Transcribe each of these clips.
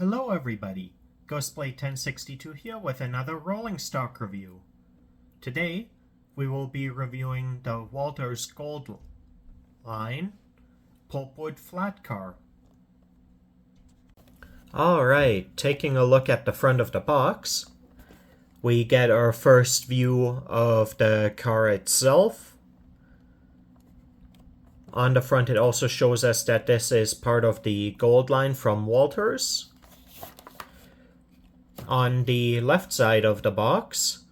Hello everybody, Ghostblade 1062 here with another rolling stock review. Today, we will be reviewing the Walthers Gold line Pulpwood flat car. Alright, taking a look at the front of the box, we get our first view of the car itself. On the front it also shows us that this is part of the Gold line from Walthers. On the left side of the box,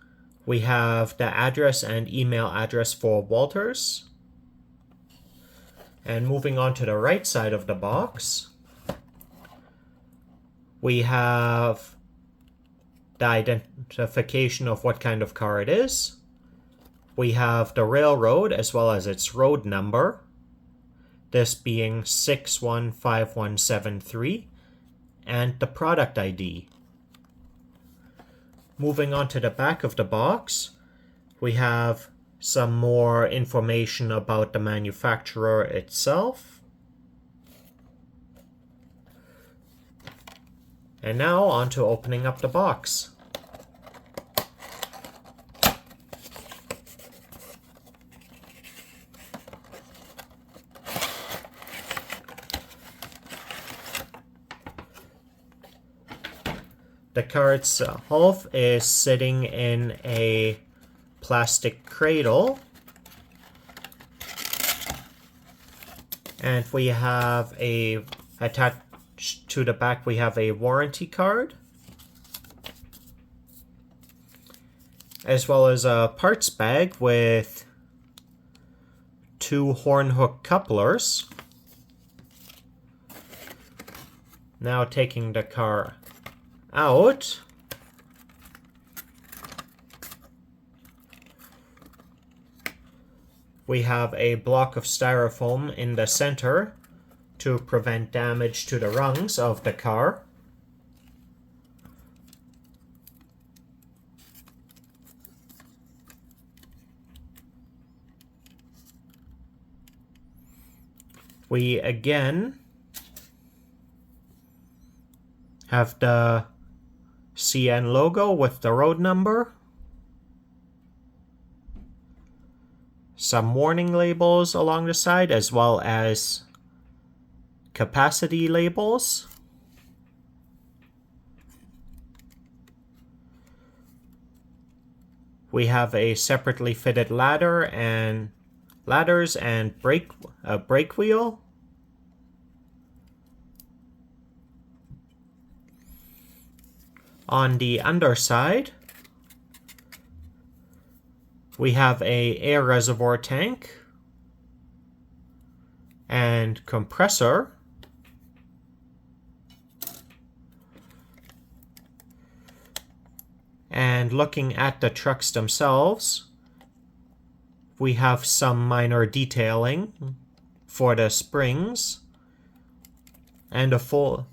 we have the address and email address for Walthers. And moving on to the right side of the box, we have the identification of what kind of car it is. We have the railroad as well as its road number, this being 615173, and the product ID. Moving on to the back of the box, we have some more information about the manufacturer itself. And now on to opening up the box. The car itself is sitting in a plastic cradle, and we have attached to the back we have a warranty card, as well as a parts bag with 2 horn hook couplers. Now taking the car out, we have a block of styrofoam in the center to prevent damage to the rungs of the car. We again have the CN logo with the road number, some warning labels along the side, as well as capacity labels. We have a separately fitted ladders and brake wheel. On the underside, we have an air reservoir tank and compressor. And looking at the trucks themselves, we have some minor detailing for the springs and a full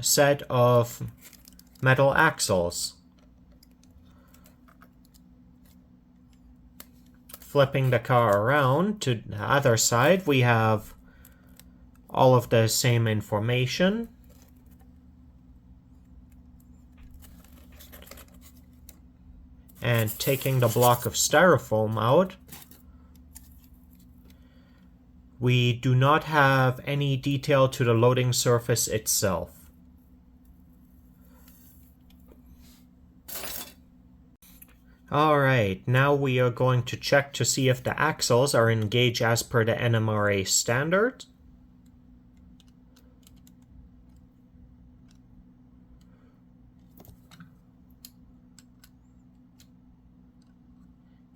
set of metal axles. Flipping the car around to the other side, we have all of the same information. And taking the block of styrofoam out, we do not have any detail to the loading surface itself. Alright, now we are going to check to see if the axles are engaged as per the NMRA standard.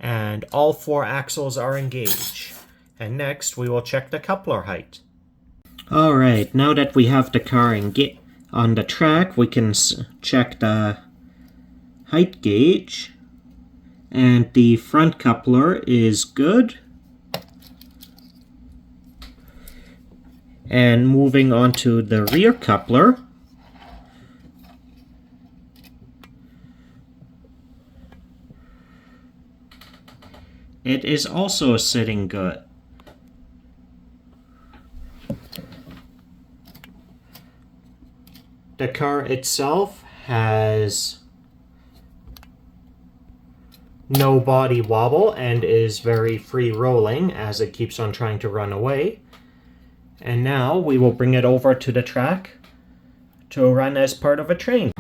And all 4 axles are engaged. And next we will check the coupler height. Alright, now that we have the car on the track, we can check the height gauge. And the front coupler is good. And moving on to the rear coupler, it is also sitting good. The car itself has no body wobble and is very free rolling as it keeps on trying to run away. And now we will bring it over to the track to run as part of a train.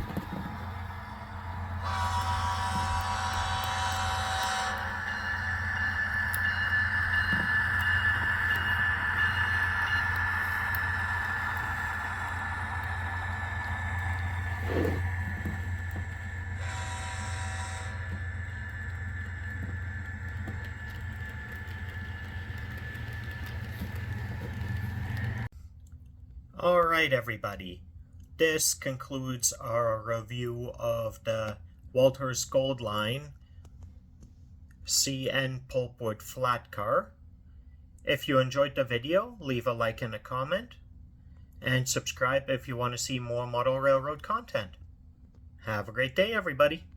Alright everybody, this concludes our review of the Walthers Gold Line CN Pulpwood flat car. If you enjoyed the video, leave a like and a comment, and subscribe if you want to see more model railroad content. Have a great day everybody!